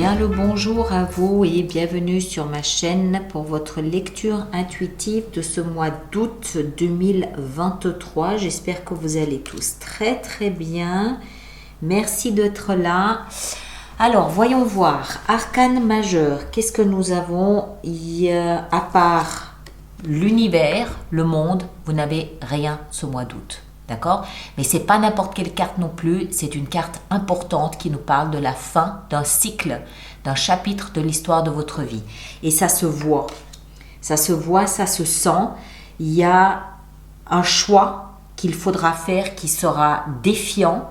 bien le bonjour à vous et bienvenue sur ma chaîne pour votre lecture intuitive de ce mois d'août 2023. J'espère que vous allez tous très bien. Merci d'être là. Alors, voyons voir. Arcane majeur, qu'est-ce que nous avons à part l'univers, le monde, vous n'avez rien ce mois d'août. D'accord? Mais c'est pas n'importe quelle carte non plus, c'est une carte importante qui nous parle de la fin d'un cycle, d'un chapitre de l'histoire de votre vie. Et ça se voit, ça se sent. Il y a un choix qu'il faudra faire qui sera défiant,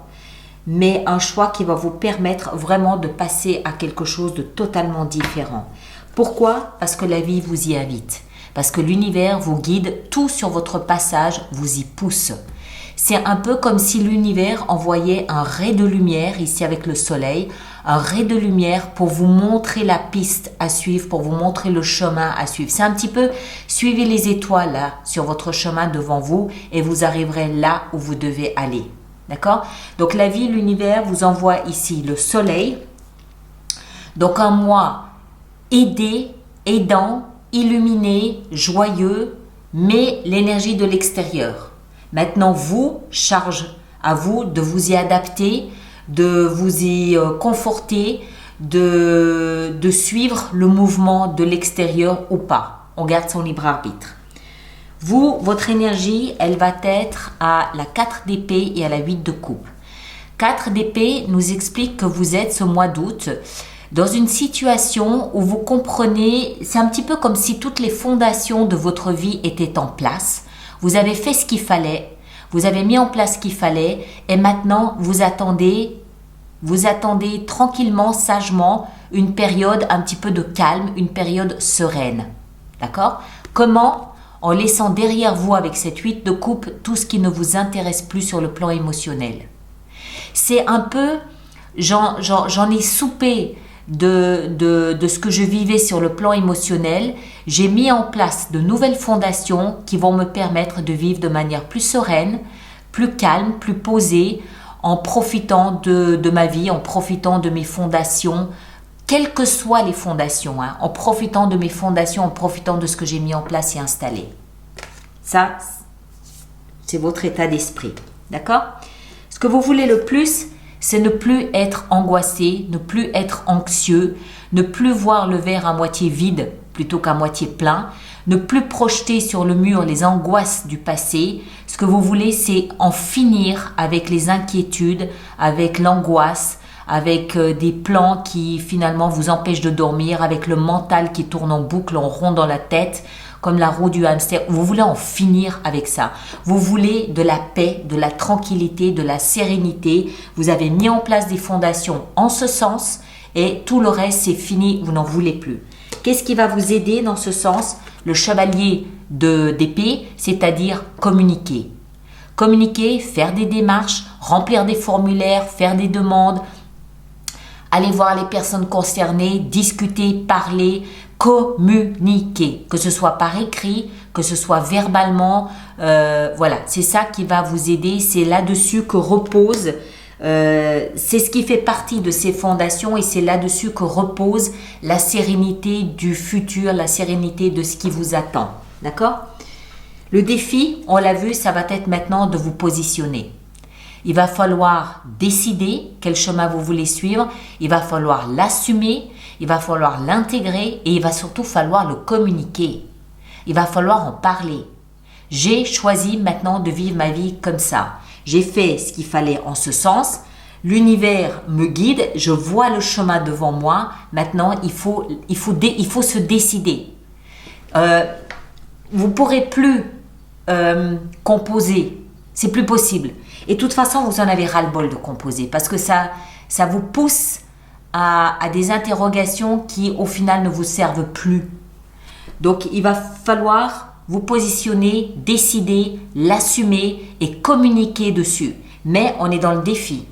mais un choix qui va vous permettre vraiment de passer à quelque chose de totalement différent. Pourquoi? Parce que la vie vous y invite. Parce que l'univers vous guide, tout sur votre passage vous y pousse. C'est un peu comme si l'univers envoyait un ray de lumière, ici avec le soleil, un ray de lumière pour vous montrer la piste à suivre, pour vous montrer le chemin à suivre. C'est un petit peu, suivez les étoiles là, sur votre chemin devant vous et vous arriverez là où vous devez aller. D'accord? Donc la vie, l'univers vous envoie ici le soleil. Donc un mois aidant, illuminé, joyeux, mais l'énergie de l'extérieur. Maintenant, charge à vous de vous y adapter, de vous y conforter, de suivre le mouvement de l'extérieur ou pas. On garde son libre arbitre. Vous, votre énergie, elle va être à la 4 d'épée et à la 8 de coupe. 4 d'épée nous explique que vous êtes ce mois d'août dans une situation où vous comprenez, c'est un petit peu comme si toutes les fondations de votre vie étaient en place. Vous avez fait ce qu'il fallait, vous avez mis en place ce qu'il fallait et maintenant vous attendez tranquillement, sagement une période un petit peu de calme, une période sereine. D'accord? Comment? En laissant derrière vous avec cette 8 de coupe tout ce qui ne vous intéresse plus sur le plan émotionnel. C'est un peu, j'en ai soupé de ce que je vivais sur le plan émotionnel. J'ai mis en place de nouvelles fondations qui vont me permettre de vivre de manière plus sereine, plus calme, plus posée, en profitant de ma vie, en profitant de mes fondations, quelles que soient les fondations, en profitant de mes fondations, en profitant de ce que j'ai mis en place et installé. Ça, c'est votre état d'esprit. D'accord? Ce que vous voulez le plus, c'est ne plus être angoissé, ne plus être anxieux, ne plus voir le verre à moitié vide plutôt qu'à moitié plein, ne plus projeter sur le mur les angoisses du passé. Ce que vous voulez, c'est en finir avec les inquiétudes, avec l'angoisse, avec des plans qui finalement vous empêchent de dormir, avec le mental qui tourne en boucle, en rond dans la tête, comme la roue du hamster. Vous voulez en finir avec ça. Vous voulez de la paix, de la tranquillité, de la sérénité. Vous avez mis en place des fondations en ce sens et tout le reste, c'est fini, vous n'en voulez plus. Qu'est-ce qui va vous aider dans ce sens? Le chevalier d'épée, c'est-à-dire communiquer. Communiquer, faire des démarches, remplir des formulaires, faire des demandes, aller voir les personnes concernées, discuter, parler, communiquer, que ce soit par écrit, que ce soit verbalement, voilà, c'est ça qui va vous aider, c'est là-dessus que repose, c'est ce qui fait partie de ces fondations et c'est là-dessus que repose la sérénité du futur, la sérénité de ce qui vous attend, d'accord? Le défi, on l'a vu, ça va être maintenant de vous positionner. Il va falloir décider quel chemin vous voulez suivre, il va falloir l'assumer, il va falloir l'intégrer et il va surtout falloir le communiquer. Il va falloir en parler. J'ai choisi maintenant de vivre ma vie comme ça. J'ai fait ce qu'il fallait en ce sens. L'univers me guide, je vois le chemin devant moi. Maintenant, il faut se décider. Vous ne pourrez plus composer. C'est plus possible. Et de toute façon, vous en avez ras-le-bol de composer parce que ça vous pousse à des interrogations qui, au final, ne vous servent plus. Donc, il va falloir vous positionner, décider, l'assumer et communiquer dessus. Mais on est dans le défi.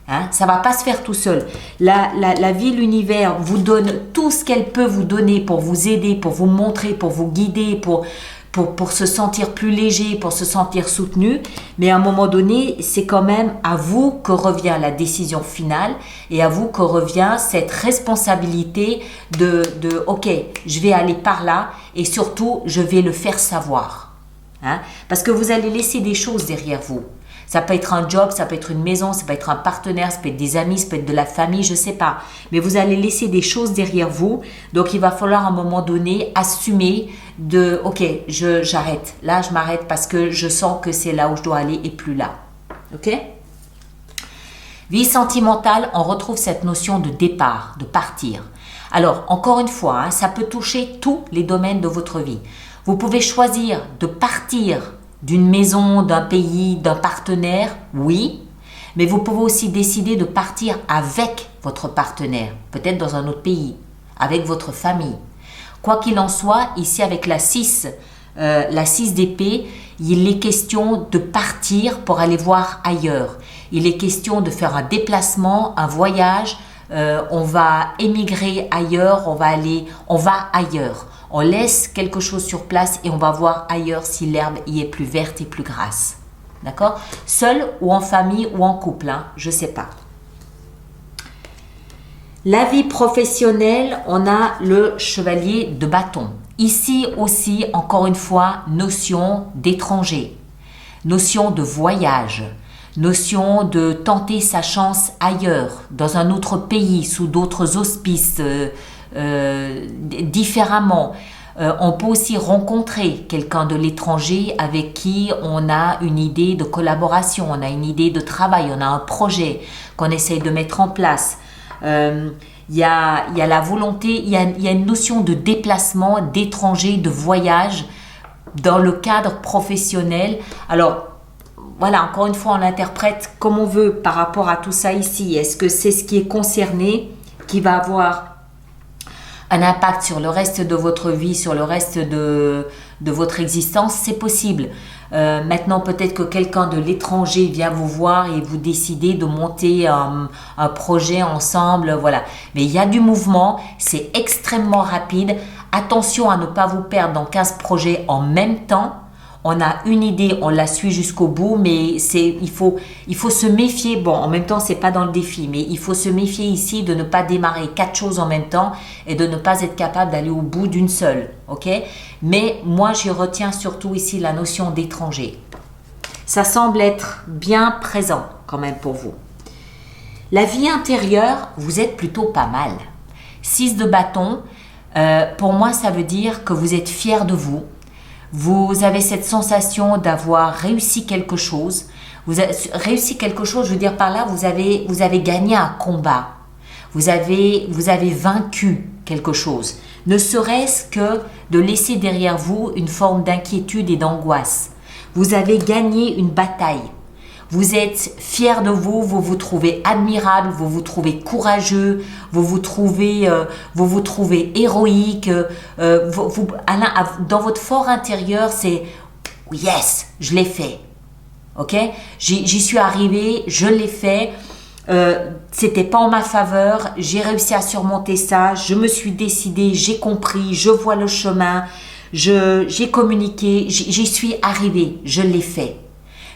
Ça ne va pas se faire tout seul. La vie, l'univers vous donne tout ce qu'elle peut vous donner pour vous aider, pour vous montrer, pour vous guider, pour pour se sentir plus léger, pour se sentir soutenu. Mais à un moment donné, c'est quand même à vous que revient la décision finale et à vous que revient cette responsabilité de ok, je vais aller par là et surtout, je vais le faire savoir. Hein? Parce que vous allez laisser des choses derrière vous. Ça peut être un job, ça peut être une maison, ça peut être un partenaire, ça peut être des amis, ça peut être de la famille, je ne sais pas. Mais vous allez laisser des choses derrière vous. Donc, il va falloir à un moment donné assumer de « Ok, j'arrête. Là, je m'arrête parce que je sens que c'est là où je dois aller et plus là. » Ok? Vie sentimentale, on retrouve cette notion de départ, de partir. Alors, encore une fois, hein, ça peut toucher tous les domaines de votre vie. Vous pouvez choisir de partir d'une maison, d'un pays, d'un partenaire, oui, mais vous pouvez aussi décider de partir avec votre partenaire, peut-être dans un autre pays, avec votre famille. Quoi qu'il en soit, ici avec la 6 d'épée, il est question de partir pour aller voir ailleurs. Il est question de faire un déplacement, un voyage, on va émigrer ailleurs, on va ailleurs. On laisse quelque chose sur place et on va voir ailleurs si l'herbe y est plus verte et plus grasse. D'accord? Seul ou en famille ou en couple, hein, je ne sais pas. La vie professionnelle, on a le chevalier de bâton. Ici aussi, encore une fois, notion d'étranger, notion de voyage, notion de tenter sa chance ailleurs, dans un autre pays, sous d'autres auspices, différemment. On peut aussi rencontrer quelqu'un de l'étranger avec qui on a une idée de collaboration, on a une idée de travail, on a un projet qu'on essaye de mettre en place. Il y a la volonté, il y a une notion de déplacement, d'étranger, de voyage dans le cadre professionnel. Alors, voilà, encore une fois, on l'interprète comme on veut par rapport à tout ça ici. Est-ce que c'est ce qui est concerné qui va avoir un impact sur le reste de votre vie, sur le reste de votre existence? C'est possible. Maintenant, peut-être que quelqu'un de l'étranger vient vous voir et vous décidez de monter un projet ensemble, voilà. Mais il y a du mouvement, c'est extrêmement rapide. Attention à ne pas vous perdre dans 15 projets en même temps. On a une idée, on la suit jusqu'au bout, mais il faut se méfier. Bon, en même temps, c'est pas dans le défi, mais il faut se méfier ici de ne pas démarrer 4 choses en même temps et de ne pas être capable d'aller au bout d'une seule, ok? Mais moi, je retiens surtout ici la notion d'étranger. Ça semble être bien présent quand même pour vous. La vie intérieure, vous êtes plutôt pas mal. 6 de bâton, pour moi, ça veut dire que vous êtes fier de vous. Vous avez cette sensation d'avoir réussi quelque chose. Vous avez réussi quelque chose, je veux dire par là, vous avez gagné un combat. Vous avez vaincu quelque chose. Ne serait-ce que de laisser derrière vous une forme d'inquiétude et d'angoisse. Vous avez gagné une bataille. Vous êtes fier de vous, vous vous trouvez admirable, vous vous trouvez courageux, vous vous trouvez héroïque. Dans votre fort intérieur, c'est « yes, je l'ai fait ». Ok? J'y suis arrivé, je l'ai fait. C'était pas en ma faveur, j'ai réussi à surmonter ça, je me suis décidée, j'ai compris, je vois le chemin, j'ai communiqué, j'y suis arrivé, je l'ai fait.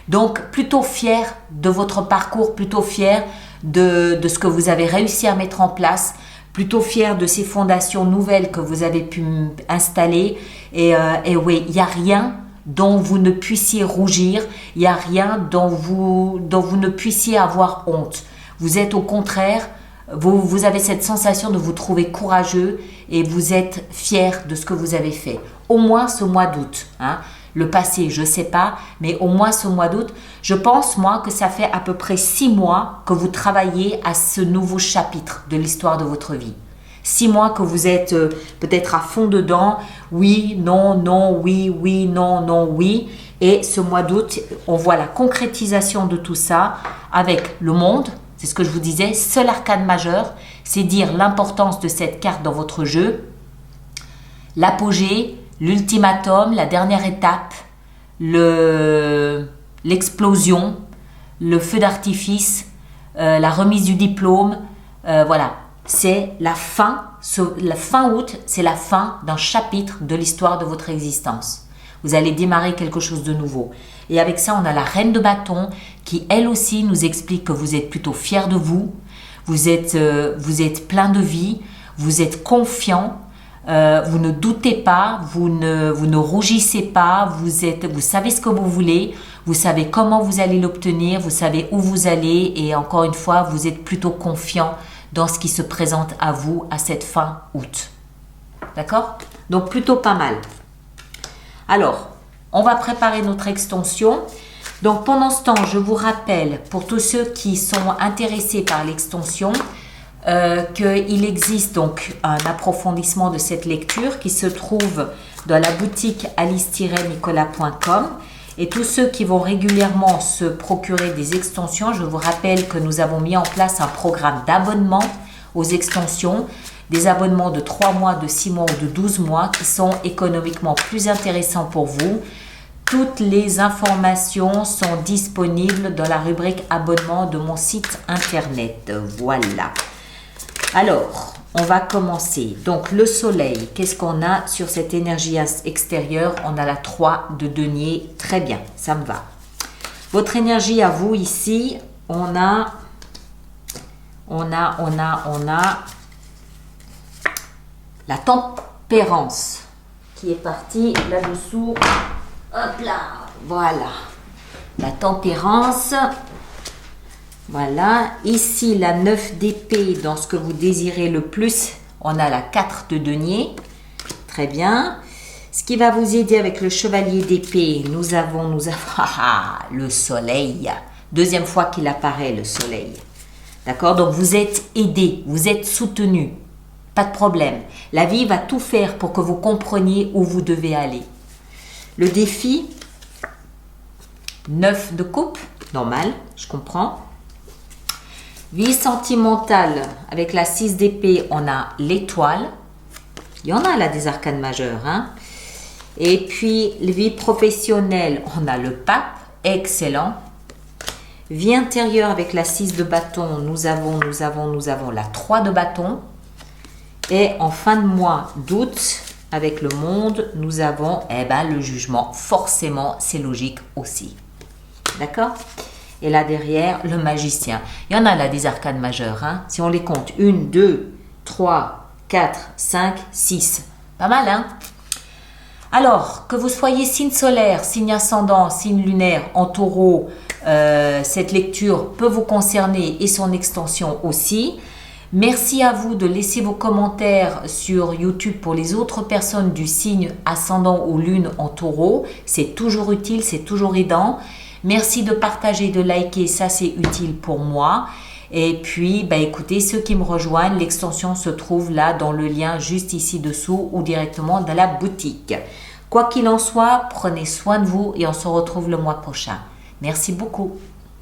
Donc, plutôt fier de votre parcours, plutôt fier de ce que vous avez réussi à mettre en place, plutôt fier de ces fondations nouvelles que vous avez pu installer. Et oui, il n'y a rien dont vous ne puissiez rougir, il n'y a rien dont vous ne puissiez avoir honte. Vous êtes au contraire, vous avez cette sensation de vous trouver courageux et vous êtes fier de ce que vous avez fait. Au moins ce mois d'août, hein. Le passé, je ne sais pas, mais au moins ce mois d'août, je pense, moi, que ça fait à peu près 6 mois que vous travaillez à ce nouveau chapitre de l'histoire de votre vie. 6 mois que vous êtes peut-être à fond dedans, oui, non, non, oui, oui, non, non, oui. Et ce mois d'août, on voit la concrétisation de tout ça avec le monde. C'est ce que je vous disais, seul arcane majeur, c'est dire l'importance de cette carte dans votre jeu, l'apogée, l'ultimatum, la dernière étape, l'explosion, le feu d'artifice, la remise du diplôme, voilà. C'est la fin août, c'est la fin d'un chapitre de l'histoire de votre existence. Vous allez démarrer quelque chose de nouveau. Et avec ça, on a la reine de bâton qui, elle aussi, nous explique que vous êtes plutôt fier de vous. Vous êtes plein de vie. Vous êtes confiant. Vous ne doutez pas. Vous ne rougissez pas. Vous savez ce que vous voulez. Vous savez comment vous allez l'obtenir. Vous savez où vous allez. Et encore une fois, vous êtes plutôt confiant dans ce qui se présente à vous à cette fin août. D'accord? Donc, plutôt pas mal. Alors, on va préparer notre extension. Donc, pendant ce temps, je vous rappelle, pour tous ceux qui sont intéressés par l'extension, qu'il existe donc un approfondissement de cette lecture qui se trouve dans la boutique alice-nicolas.com. Et tous ceux qui vont régulièrement se procurer des extensions, je vous rappelle que nous avons mis en place un programme d'abonnement aux extensions, des abonnements de 3 mois, de 6 mois ou de 12 mois qui sont économiquement plus intéressants pour vous. Toutes les informations sont disponibles dans la rubrique abonnement de mon site internet. Voilà. Alors, on va commencer. Donc, le soleil, qu'est-ce qu'on a sur cette énergie extérieure? On a la 3 de denier. Très bien, ça me va. Votre énergie à vous ici, on a la tempérance qui est partie là-dessous. Hop là, voilà. La tempérance. Voilà. Ici, la 9 d'épée dans ce que vous désirez le plus. On a la 4 de denier. Très bien. Ce qui va vous aider avec le chevalier d'épée, nous avons le soleil. Deuxième fois qu'il apparaît, le soleil. D'accord? Donc, vous êtes aidé, vous êtes soutenu. Pas de problème. La vie va tout faire pour que vous compreniez où vous devez aller. Le défi, 9 de coupe, normal, je comprends. Vie sentimentale, avec la 6 d'épée, on a l'étoile. Il y en a là des arcanes majeures. Hein? Et puis, vie professionnelle, on a le pape, excellent. Vie intérieure avec la 6 de bâton, nous avons la 3 de bâton. Et en fin de mois d'août, avec le monde, nous avons le jugement. Forcément, c'est logique aussi. D'accord? Et là derrière, le magicien. Il y en a là des arcanes majeures. Hein? Si on les compte, 1, 2, 3, 4, 5, 6. Pas mal, hein? Alors, que vous soyez signe solaire, signe ascendant, signe lunaire, en taureau, cette lecture peut vous concerner et son extension aussi. Merci à vous de laisser vos commentaires sur YouTube pour les autres personnes du signe ascendant ou lune en taureau. C'est toujours utile, c'est toujours aidant. Merci de partager, de liker, ça c'est utile pour moi. Et puis, écoutez, ceux qui me rejoignent, l'extension se trouve là dans le lien juste ici dessous ou directement dans la boutique. Quoi qu'il en soit, prenez soin de vous et on se retrouve le mois prochain. Merci beaucoup.